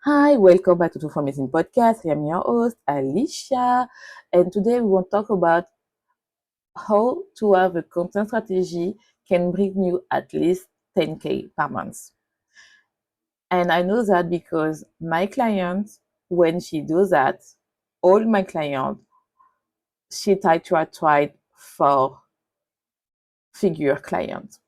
Hi, welcome back to the Amazing Podcast. I am your host, Alicia, and today we want to talk about how to have a content strategy can bring you at least 10K per month. And I know that because my client, when she does that, all my clients, she tried for figure client.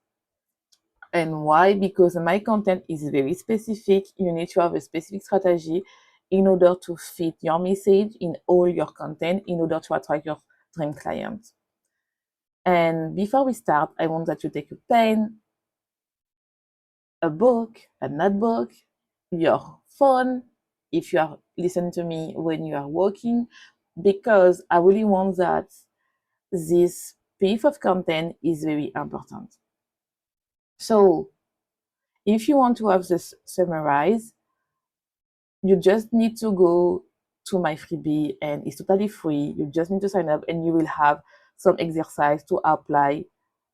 And why? Because my content is very specific. You need to have a specific strategy in order to fit your message in all your content in order to attract your dream client. And before we start, I want that you take a pen, a book, a notebook, your phone, if you are listening to me when you are working, because I really want that this piece of content is very important. So if you want to have this summarized, you just need to go to my freebie and it's totally free. You just need to sign up and you will have some exercise to apply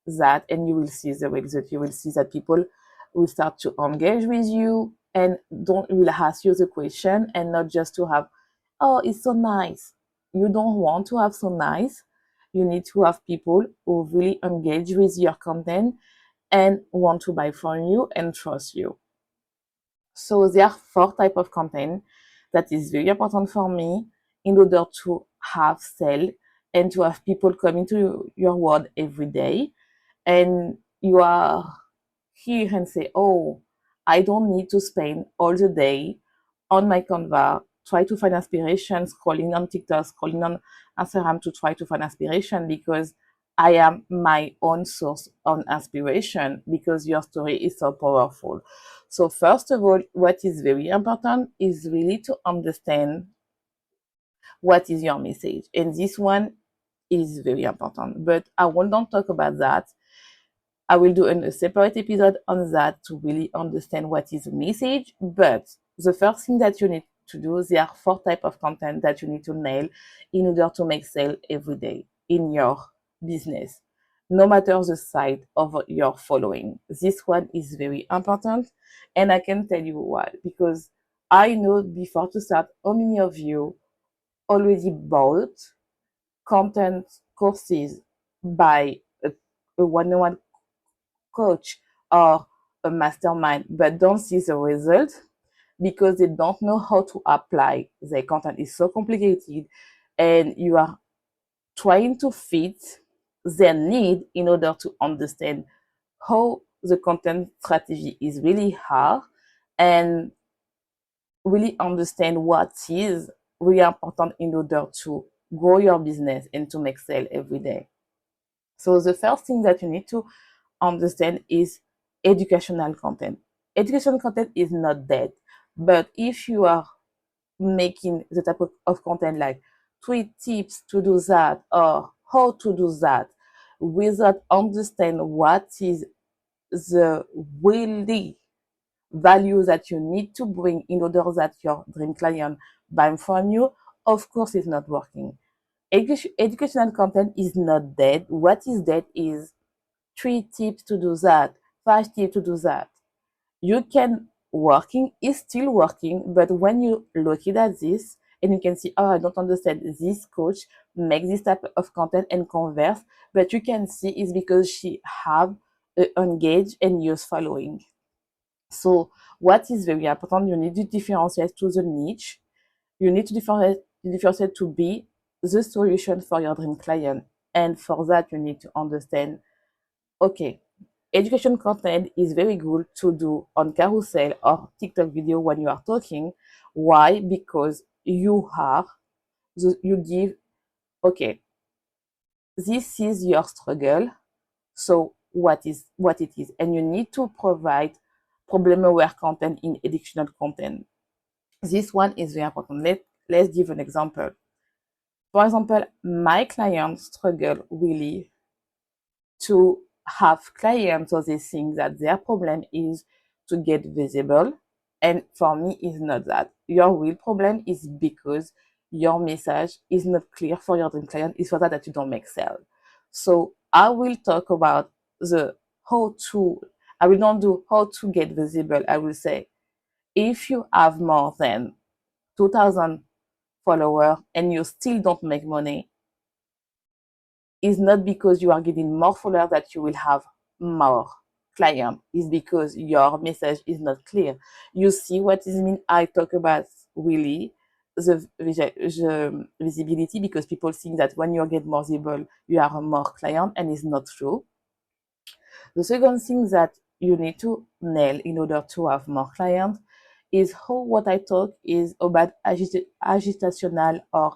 that and you will see the result. You will see that people will start to engage with you and don't will ask you the question and not just to have, oh, it's so nice. You don't want to have so nice. You need to have people who really engage with your content and want to buy from you and trust you. So there are four types of content that is very important for me in order to have sale and to have people coming to your world every day. And you are here and say, oh, I don't need to spend all the day on my Canva, try to find inspiration, scrolling on TikTok, scrolling on Instagram to try to find inspiration because I am my own source of inspiration because your story is so powerful. So first of all, what is very important is really to understand what is your message. And this one is very important, but I will not talk about that. I will do a separate episode on that to really understand what is a message. But the first thing that you need to do, there are four types of content that you need to nail in order to make sale every day in your business, no matter the size of your following. This one is very important. And I can tell you why, because I know before to start, how many of you already bought content courses by a one-on-one coach or a mastermind but don't see the result because they don't know how to apply their content. Is so complicated and you are trying to fit their need in order to understand how the content strategy is really hard and really understand what is really important in order to grow your business and to make sale every day. So the first thing that you need to understand is educational content. Educational content is not dead, but if you are making the type of content like 3 tips to do that or how to do that without understand what is the really value that you need to bring in order that your dream client buy from you, of course it's not working. Educational content is not dead. What is dead is 3 tips to do that, 5 tips to do that. You can working is still working, but when you look at this and you can see, oh, I don't understand this coach make this type of content and converse, but you can see it's because she have a engaged and use following. So what is very important, you need to differentiate to the niche. You need to differentiate to be the solution for your dream client. And for that, you need to understand, okay, education content is very good to do on carousel or TikTok video when you are talking. Why? Because you give, okay, this is your struggle. So what it is, and you need to provide problem-aware content in educational content. This one is very important. Let's give an example. For example, my clients struggle really to have clients, so they think that their problem is to get visible. And for me, it's not that. Your real problem is because your message is not clear for your dream client. It's for that you don't make sale. So I will talk about the how to, I will not do how to get visible. I will say if you have more than 2,000 followers and you still don't make money, it's not because you are getting more followers that you will have more clients. It's because your message is not clear. You see what is mean? I talk about really the visibility, because people think that when you get more visible, you are more client, and it's not true. The second thing that you need to nail in order to have more clients is how what I talk is about agitational or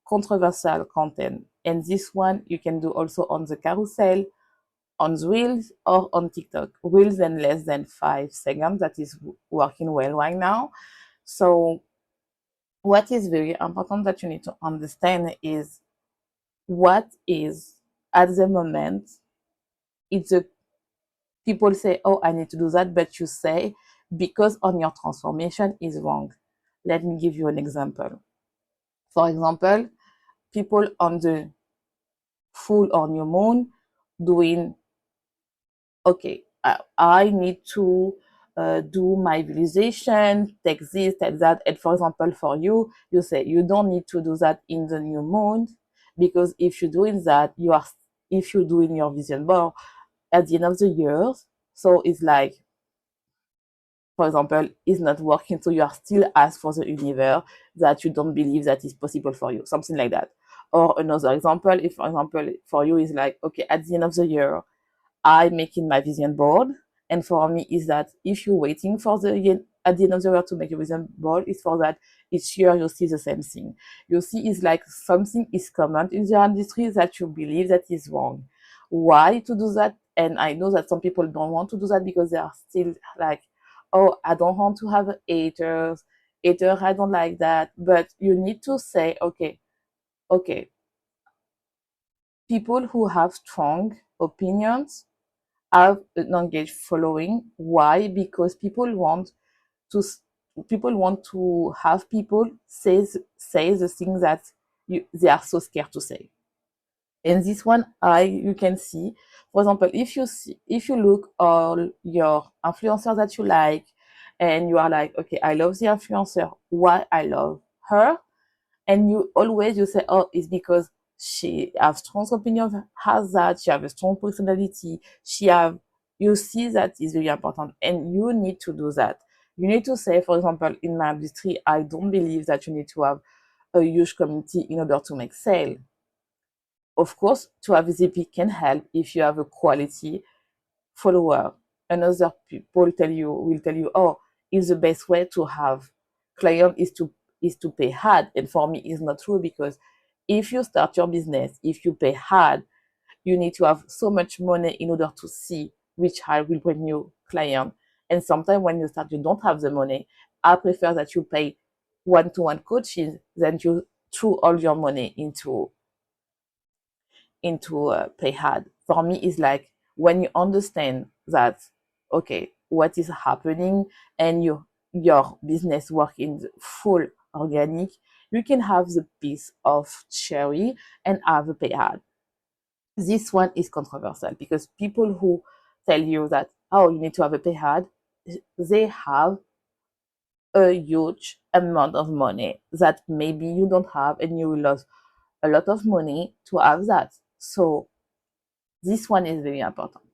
controversial content. And this one you can do also on the carousel, on the Reels, or on TikTok. Reels in less than 5 seconds, that is working well right now. So what is very important that you need to understand is what is at the moment, it's a people say, oh, I need to do that, but you say because on your transformation is wrong. Let me give you an example. For example, people on the full or new moon doing, okay, I need to do my visualization, take this, take that. And for example, for you, you say you don't need to do that in the new moon, because if you're doing that, if you're doing your vision board at the end of the year, so it's like, for example, is not working, so you are still asked for the universe that you don't believe that is possible for you, something like that. Or another example, if for example for you is like, okay, at the end of the year, I'm making my vision board. And for me is that if you're waiting for at the end of the year to make a vision board, it's for that each year you see the same thing. You see it's like something is common in the industry that you believe that is wrong. Why to do that? And I know that some people don't want to do that because they are still like, oh, I don't want to have haters, I don't like that. But you need to say, okay, people who have strong opinions have an engaged following. Why? Because to people want to have people say the things that they are so scared to say. And this one, you can see, for example, if you look all your influencers that you like, and you are like, okay, I love the influencer. Why I love her? And you say, oh, it's because she has strong opinion, has that, she have a strong personality, you see that is very important, and you need to do that. You need to say, for example, in my industry, I don't believe that you need to have a huge community in order to make sale. Of course, to have visibility can help if you have a quality follower. Another people will tell you, oh, it's the best way to have client is to pay hard. And for me, it's not true, because if you start your business, if you pay hard, you need to have so much money in order to see which hard will bring you client. And sometimes when you start, you don't have the money. I prefer that you pay one-to-one coaching than you throw all your money into pay hard. For me, is like when you understand that, okay, what is happening, and your business work in full organic, you can have the piece of cherry and have a pay hard. This one is controversial, because people who tell you that, oh, you need to have a pay hard, they have a huge amount of money that maybe you don't have, and you will lose a lot of money to have that. So this one is very important.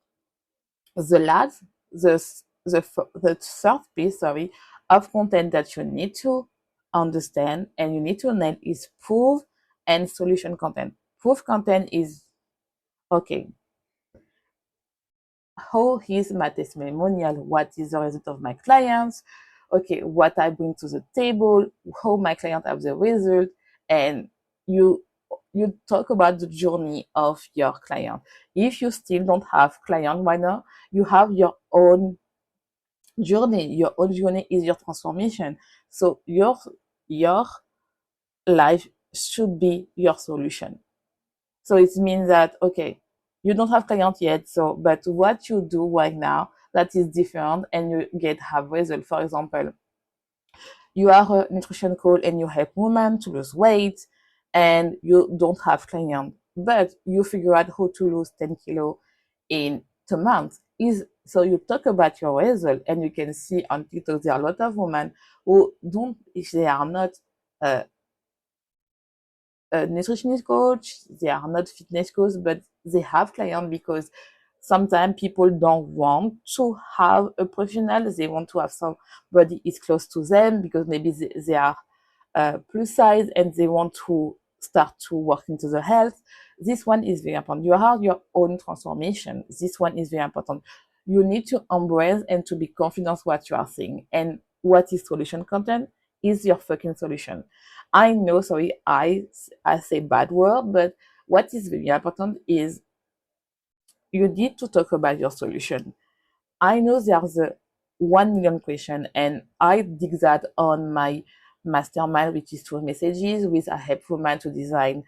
The last, the third piece, sorry, of content that you need to understand and you need to nail is proof and solution content. Proof content is, okay, how is my testimonial? What is the result of my clients? Okay, what I bring to the table, how my client have the result, and you talk about the journey of your client. If you still don't have client right now, you have your own journey. Your own journey is your transformation. So your life should be your solution. So it means that, okay, you don't have client yet, so but what you do right now that is different, and you get have result. For example, you are a nutrition coach and you help women to lose weight, and you don't have client, but you figure out how to lose 10 kilo in 2 months. Is So you talk about your result, and you can see on TikTok there are a lot of women who don't, if they are not uh, a nutritionist coach, they are not fitness coach, but they have clients because sometimes people don't want to have a professional. They want to have somebody is close to them because maybe they are plus size and they want to start to work into the health. This one is very important. You have your own transformation. This one is very important. You need to embrace and to be confident what you are saying. And what is solution content is your fucking solution. I know, sorry, I say bad word, but what is very important is you need to talk about your solution. I know there's a 1 million question, and I dig that on my mastermind, which is 12 messages, with a help woman to design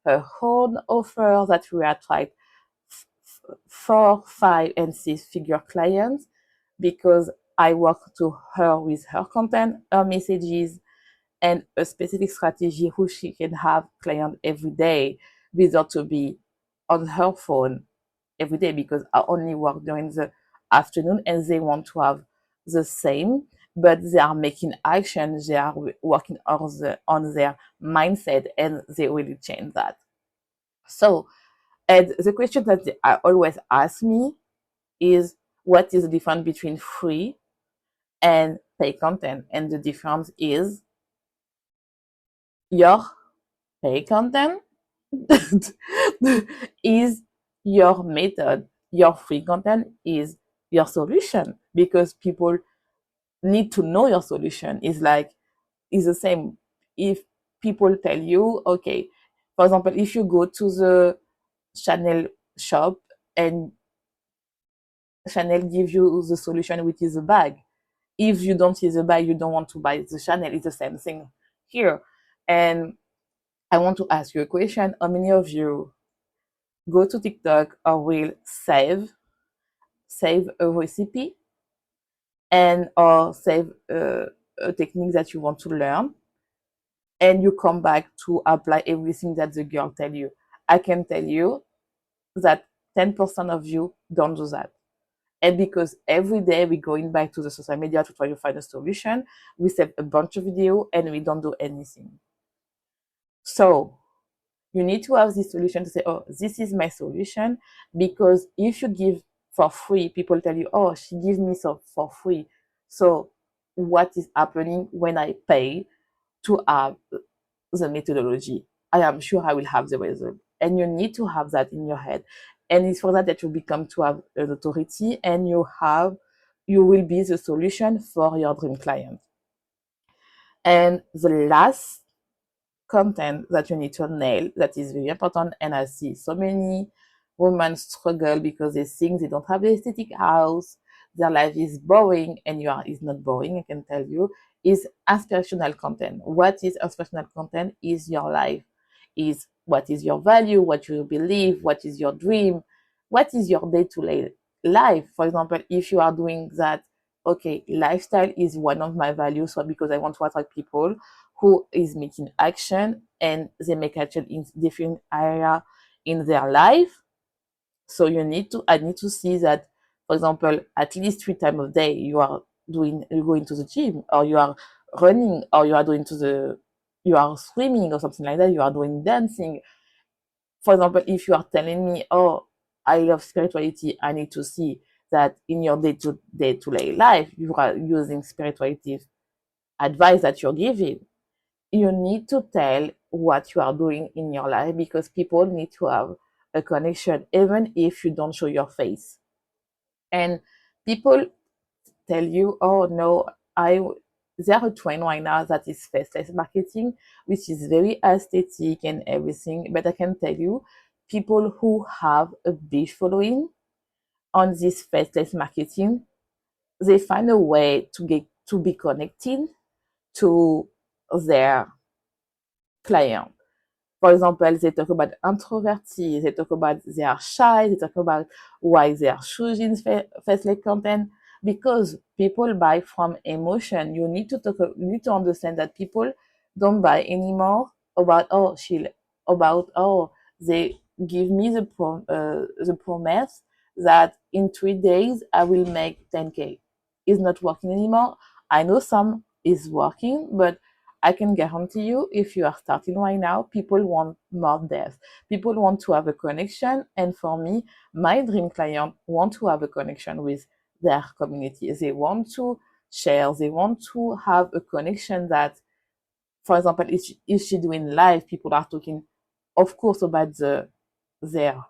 her own offer that will attract 4, 5, and 6-figure clients because I work to her with her content, her messages, and a specific strategy who she can have client every day without to be on her phone every day because I only work during the afternoon and they want to have the same, but they are making action, they are working on their mindset and they really change that. So, and the question that I always ask me is what is the difference between free and pay content? And the difference is your pay content is your method. Your free content is your solution because people need to know your solution. It's the same. If people tell you, okay, for example, if you go to the Chanel shop and Chanel gives you the solution, which is a bag. If you don't see the bag, you don't want to buy the Chanel. It's the same thing here. And I want to ask you a question. How many of you go to TikTok or will save a recipe and or save a technique that you want to learn and you come back to apply everything that the girl tell you? I can tell you that 10% of you don't do that. And because every day we're going back to the social media to try to find a solution, we save a bunch of video and we don't do anything. So you need to have this solution to say, oh, this is my solution. Because if you give for free, people tell you, oh, she gives me so for free. So what is happening when I pay to have the methodology? I am sure I will have the result. And you need to have that in your head. And it's for that that you become to have an authority and you will be the solution for your dream client. And the last content that you need to nail that is very important, and I see so many women struggle because they think they don't have an aesthetic house, their life is boring, and is not boring, I can tell you, is aspirational content. What is aspirational content? Is your life, is what is your value, what you believe, what is your dream, what is your day-to-day life. For example, if you are doing that, okay, lifestyle is one of my values, so because I want to attract people who is making action and they make action in different area in their life. So I need to see that, for example, at least 3 times a day you going to the gym or you are running or you are swimming or something like that, you are doing dancing. For example, if you are telling me, oh, I love spirituality, I need to see that in your day-to-day life you are using spirituality advice that you're giving. You need to tell what you are doing in your life because people need to have a connection even if you don't show your face. And people tell you, oh no, I there are a trend right now that is faceless marketing, which is very aesthetic and everything. But I can tell you, people who have a big following on this faceless marketing, they find a way to be connected to their client. For example, they talk about introverts, they talk about they are shy, they talk about why they are choosing faceless content because people buy from emotion. You need to understand that people don't buy anymore about about they give me the promise that in 3 days I will make 10K. It's not working anymore. I know some is working, but I can guarantee you, if you are starting right now, people want more depth. People want to have a connection. And for me, my dream client want to have a connection with their community. They want to share. They want to have a connection that, for example, if she doing live, people are talking, of course, about their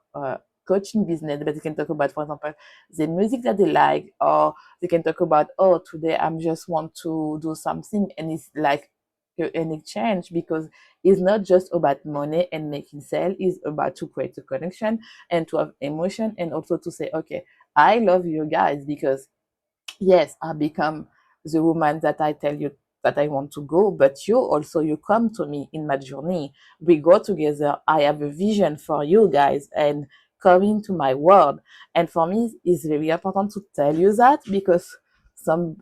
coaching business, but they can talk about, for example, the music that they like, or they can talk about, oh, today I just want to do something, and it's like an exchange, because it's not just about money and making sale. It's about to create a connection and to have emotion, and also to say, okay, I love you guys because yes, I become the woman that I tell you that I want to go, but you also, you come to me in my journey. We go together. I have a vision for you guys, and come into my world. And for me, it's very important to tell you that, because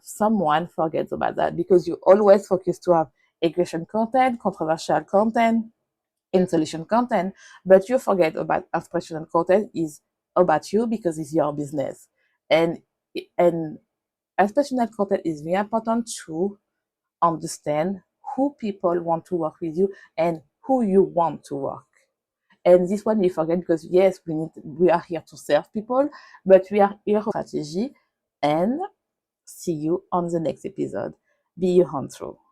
someone forgets about that, because you always focus to have education content, controversial content, and solution content, but you forget about aspirational content is about you, because it's your business. And aspirational content is very important to understand who people want to work with you and who you want to work. And this one we forget, because yes, we are here to serve people, but we are here for strategy. And see you on the next episode. Be your own through.